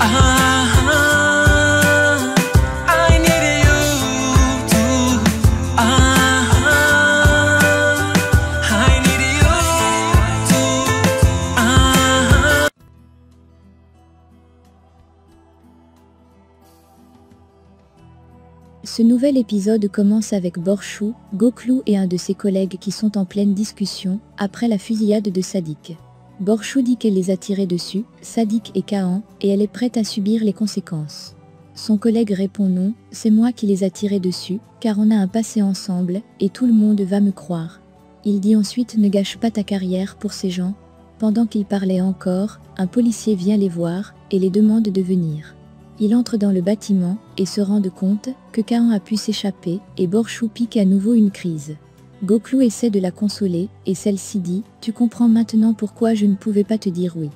I need you too. I need you too. Ce nouvel épisode commence avec Borchou, Goklou et un de ses collègues qui sont en pleine discussion après la fusillade de Sadik. Borchou dit qu'elle les a tirés dessus, Sadik et Kaan, et elle est prête à subir les conséquences. Son collègue répond non, c'est moi qui les a tirés dessus, car on a un passé ensemble, et tout le monde va me croire. Il dit ensuite ne gâche pas ta carrière pour ces gens. Pendant qu'il parlait encore, un policier vient les voir, et les demande de venir. Il entre dans le bâtiment, et se rend compte que Kaan a pu s'échapper, et Borchou pique à nouveau une crise. Goklou essaie de la consoler, et celle-ci dit « Tu comprends maintenant pourquoi je ne pouvais pas te dire oui ».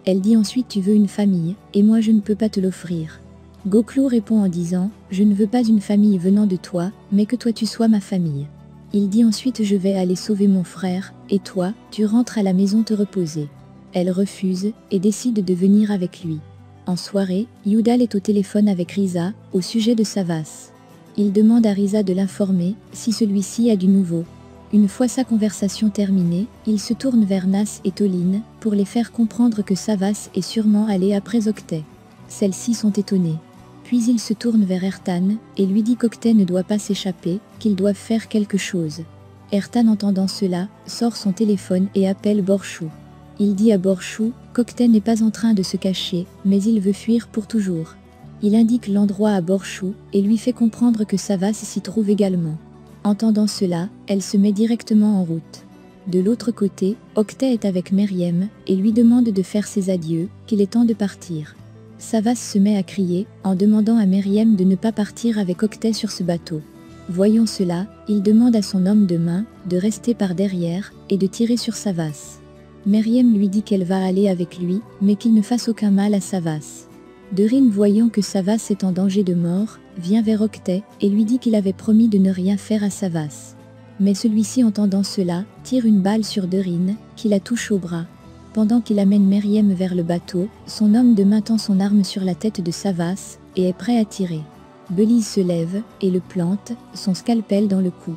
Elle dit ensuite « Tu veux une famille, et moi je ne peux pas te l'offrir ». Goklou répond en disant « Je ne veux pas une famille venant de toi, mais que toi tu sois ma famille ». Il dit ensuite « Je vais aller sauver mon frère, et toi, tu rentres à la maison te reposer ». Elle refuse, et décide de venir avec lui. En soirée, Yudal est au téléphone avec Riza, au sujet de Savas. Il demande à Riza de l'informer, si celui-ci a du nouveau. Une fois sa conversation terminée, il se tourne vers Nas et Toline, pour les faire comprendre que Savas est sûrement allé après Octet. Celles-ci sont étonnées. Puis il se tourne vers Ertan, et lui dit qu'Octet ne doit pas s'échapper, qu'ils doivent faire quelque chose. Ertan entendant cela, sort son téléphone et appelle Borchou. Il dit à Borchou qu'Octet n'est pas en train de se cacher, mais il veut fuir pour toujours. Il indique l'endroit à Borchou, et lui fait comprendre que Savas s'y trouve également. Entendant cela, elle se met directement en route. De l'autre côté, Octet est avec Meriem, et lui demande de faire ses adieux, qu'il est temps de partir. Savas se met à crier, en demandant à Meriem de ne pas partir avec Octet sur ce bateau. Voyant cela, il demande à son homme de main, de rester par derrière, et de tirer sur Savas. Meriem lui dit qu'elle va aller avec lui, mais qu'il ne fasse aucun mal à Savas. Derin, voyant que Savas est en danger de mort, vient vers Octet et lui dit qu'il avait promis de ne rien faire à Savas. Mais celui-ci, entendant cela, tire une balle sur Derin, qui la touche au bras. Pendant qu'il amène Meriem vers le bateau, son homme de main tend son arme sur la tête de Savas et est prêt à tirer. Belize se lève et le plante, son scalpel dans le cou.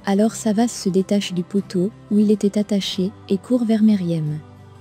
Alors Savas se détache du poteau où il était attaché et court vers Meriem.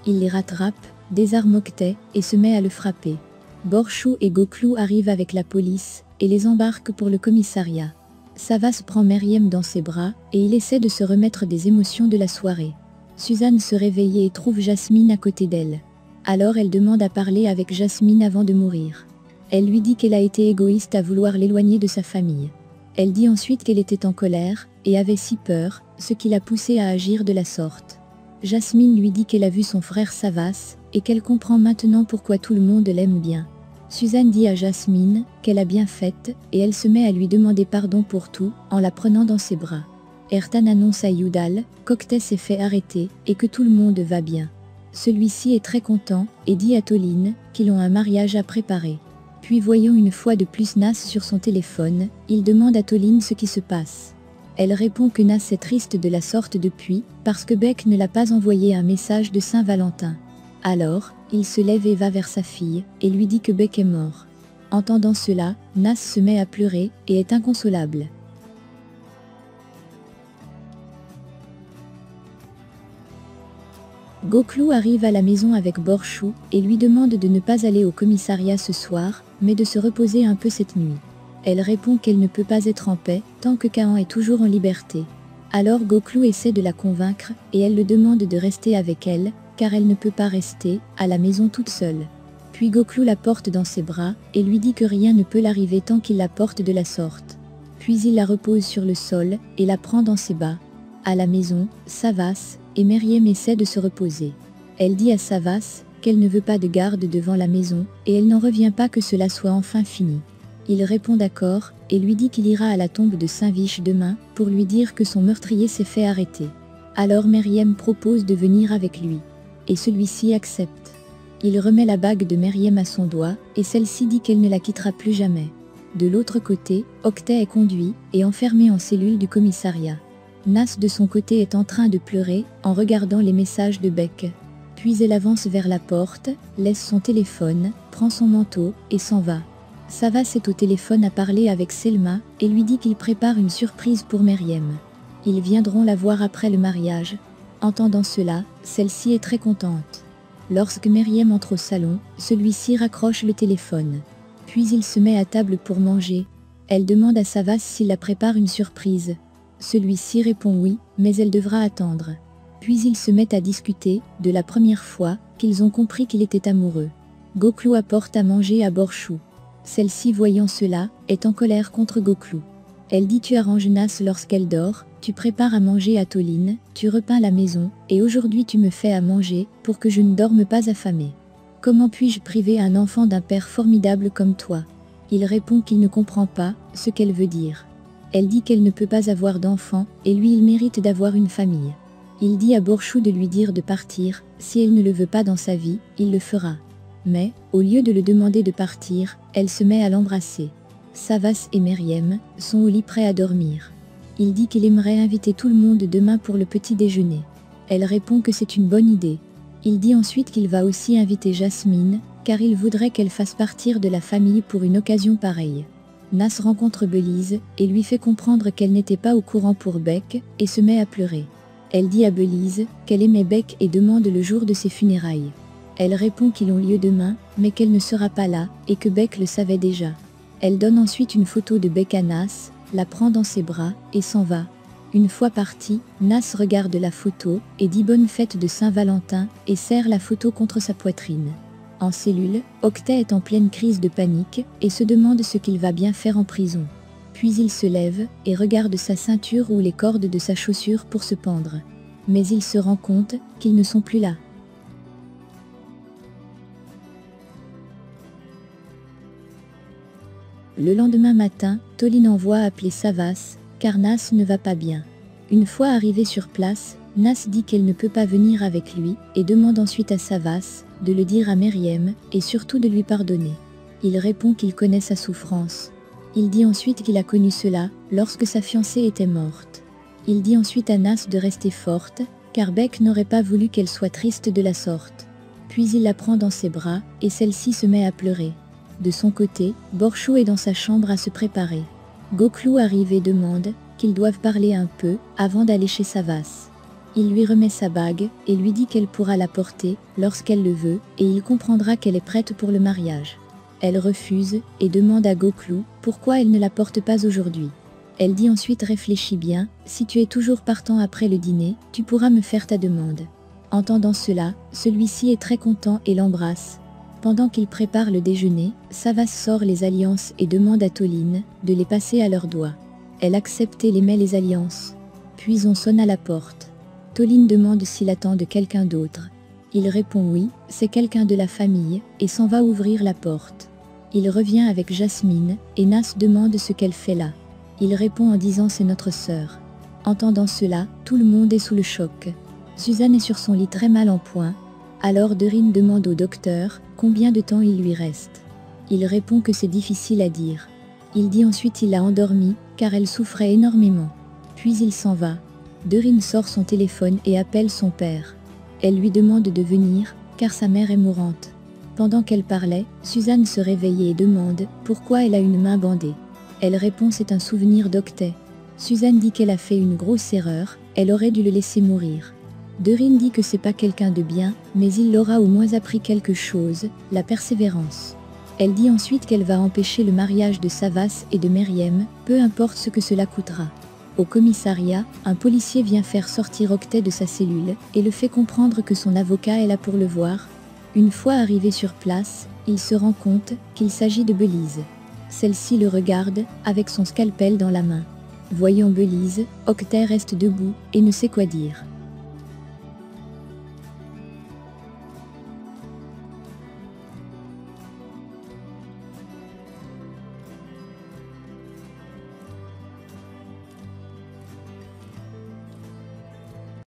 Il les rattrape, désarme Octet et se met à le frapper. Borchou et Goklou arrivent avec la police et les embarquent pour le commissariat. Savas prend Meriem dans ses bras et il essaie de se remettre des émotions de la soirée. Suzanne se réveille et trouve Jasmine à côté d'elle. Alors elle demande à parler avec Jasmine avant de mourir. Elle lui dit qu'elle a été égoïste à vouloir l'éloigner de sa famille. Elle dit ensuite qu'elle était en colère et avait si peur, ce qui l'a poussée à agir de la sorte. Jasmine lui dit qu'elle a vu son frère Savas et qu'elle comprend maintenant pourquoi tout le monde l'aime bien. Suzanne dit à Jasmine qu'elle a bien fait et elle se met à lui demander pardon pour tout en la prenant dans ses bras. Ertan annonce à Yudal qu'Octet s'est fait arrêter et que tout le monde va bien. Celui-ci est très content et dit à Toline qu'ils ont un mariage à préparer. Puis voyant une fois de plus Nas sur son téléphone, il demande à Toline ce qui se passe. Elle répond que Nas est triste de la sorte depuis, parce que Beck ne l'a pas envoyé un message de Saint-Valentin. Alors, il se lève et va vers sa fille, et lui dit que Beck est mort. Entendant cela, Nas se met à pleurer, et est inconsolable. Goklou arrive à la maison avec Borchou, et lui demande de ne pas aller au commissariat ce soir, mais de se reposer un peu cette nuit. Elle répond qu'elle ne peut pas être en paix, tant que Kaan est toujours en liberté. Alors Goklou essaie de la convaincre, et elle le demande de rester avec elle, car elle ne peut pas rester à la maison toute seule. Puis Goklou la porte dans ses bras, et lui dit que rien ne peut l'arriver tant qu'il la porte de la sorte. Puis il la repose sur le sol, et la prend dans ses bras. À la maison, Savas et Meriem essaient de se reposer. Elle dit à Savas qu'elle ne veut pas de garde devant la maison, et elle n'en revient pas que cela soit enfin fini. Il répond d'accord, et lui dit qu'il ira à la tombe de Saint-Vich demain, pour lui dire que son meurtrier s'est fait arrêter. Alors Meriem propose de venir avec lui. Et celui-ci accepte. Il remet la bague de Meriem à son doigt, et celle-ci dit qu'elle ne la quittera plus jamais. De l'autre côté, Octet est conduit, et enfermé en cellule du commissariat. Nas de son côté est en train de pleurer, en regardant les messages de Beck. Puis elle avance vers la porte, laisse son téléphone, prend son manteau, et s'en va. Savas est au téléphone à parler avec Selma, et lui dit qu'il prépare une surprise pour Meryem. Ils viendront la voir après le mariage. Entendant cela, celle-ci est très contente. Lorsque Meryem entre au salon, celui-ci raccroche le téléphone. Puis il se met à table pour manger. Elle demande à Savas s'il la prépare une surprise. Celui-ci répond oui, mais elle devra attendre. Puis ils se mettent à discuter, de la première fois, qu'ils ont compris qu'il était amoureux. Goklou apporte à manger à Borchou. Celle-ci voyant cela, est en colère contre Goklou. Elle dit tu arranges Nas lorsqu'elle dort, tu prépares à manger à Toline, tu repeins la maison, et aujourd'hui tu me fais à manger, pour que je ne dorme pas affamée. Comment puis-je priver un enfant d'un père formidable comme toi? Il répond qu'il ne comprend pas ce qu'elle veut dire. Elle dit qu'elle ne peut pas avoir d'enfant, et lui il mérite d'avoir une famille. Il dit à Borchou de lui dire de partir, si elle ne le veut pas dans sa vie, il le fera. Mais, au lieu de le demander de partir, elle se met à l'embrasser. Savas et Meryem sont au lit prêts à dormir. Il dit qu'il aimerait inviter tout le monde demain pour le petit déjeuner. Elle répond que c'est une bonne idée. Il dit ensuite qu'il va aussi inviter Jasmine, car il voudrait qu'elle fasse partir de la famille pour une occasion pareille. Nas rencontre Belize et lui fait comprendre qu'elle n'était pas au courant pour Beck et se met à pleurer. Elle dit à Belize qu'elle aimait Beck et demande le jour de ses funérailles. Elle répond qu'ils ont lieu demain, mais qu'elle ne sera pas là et que Beck le savait déjà. Elle donne ensuite une photo de Beck à Nas, la prend dans ses bras et s'en va. Une fois parti, Nas regarde la photo et dit bonne fête de Saint-Valentin et serre la photo contre sa poitrine. En cellule, Octet est en pleine crise de panique et se demande ce qu'il va bien faire en prison. Puis il se lève et regarde sa ceinture ou les cordes de sa chaussure pour se pendre. Mais il se rend compte qu'ils ne sont plus là. Le lendemain matin, Toline envoie appeler Savas, car Nas ne va pas bien. Une fois arrivé sur place, Nas dit qu'elle ne peut pas venir avec lui et demande ensuite à Savas de le dire à Meryem et surtout de lui pardonner. Il répond qu'il connaît sa souffrance. Il dit ensuite qu'il a connu cela lorsque sa fiancée était morte. Il dit ensuite à Nas de rester forte, car Beck n'aurait pas voulu qu'elle soit triste de la sorte. Puis il la prend dans ses bras et celle-ci se met à pleurer. De son côté, Borchou est dans sa chambre à se préparer. Goklou arrive et demande qu'ils doivent parler un peu avant d'aller chez Savas. Il lui remet sa bague et lui dit qu'elle pourra la porter lorsqu'elle le veut et il comprendra qu'elle est prête pour le mariage. Elle refuse et demande à Goklou pourquoi elle ne la porte pas aujourd'hui. Elle dit ensuite réfléchis bien, si tu es toujours partant après le dîner, tu pourras me faire ta demande. Entendant cela, celui-ci est très content et l'embrasse. Pendant qu'il prépare le déjeuner, Savas sort les alliances et demande à Toline de les passer à leurs doigts. Elle accepte et les met les alliances. Puis on sonne à la porte. Toline demande s'il attend de quelqu'un d'autre. Il répond oui, c'est quelqu'un de la famille, et s'en va ouvrir la porte. Il revient avec Jasmine, et Nas demande ce qu'elle fait là. Il répond en disant c'est notre sœur. Entendant cela, tout le monde est sous le choc. Suzanne est sur son lit très mal en point. Alors Dorine demande au docteur combien de temps il lui reste. Il répond que c'est difficile à dire. Il dit ensuite qu'il l'a endormie, car elle souffrait énormément. Puis il s'en va. Dorine sort son téléphone et appelle son père. Elle lui demande de venir, car sa mère est mourante. Pendant qu'elle parlait, Suzanne se réveille et demande pourquoi elle a une main bandée. Elle répond c'est un souvenir d'Octet. Suzanne dit qu'elle a fait une grosse erreur, elle aurait dû le laisser mourir. Dorine dit que c'est pas quelqu'un de bien, mais il l'aura au moins appris quelque chose, la persévérance. Elle dit ensuite qu'elle va empêcher le mariage de Savas et de Meryem, peu importe ce que cela coûtera. Au commissariat, un policier vient faire sortir Octet de sa cellule et le fait comprendre que son avocat est là pour le voir. Une fois arrivé sur place, il se rend compte qu'il s'agit de Belize. Celle-ci le regarde, avec son scalpel dans la main. Voyant Belize, Octet reste debout et ne sait quoi dire.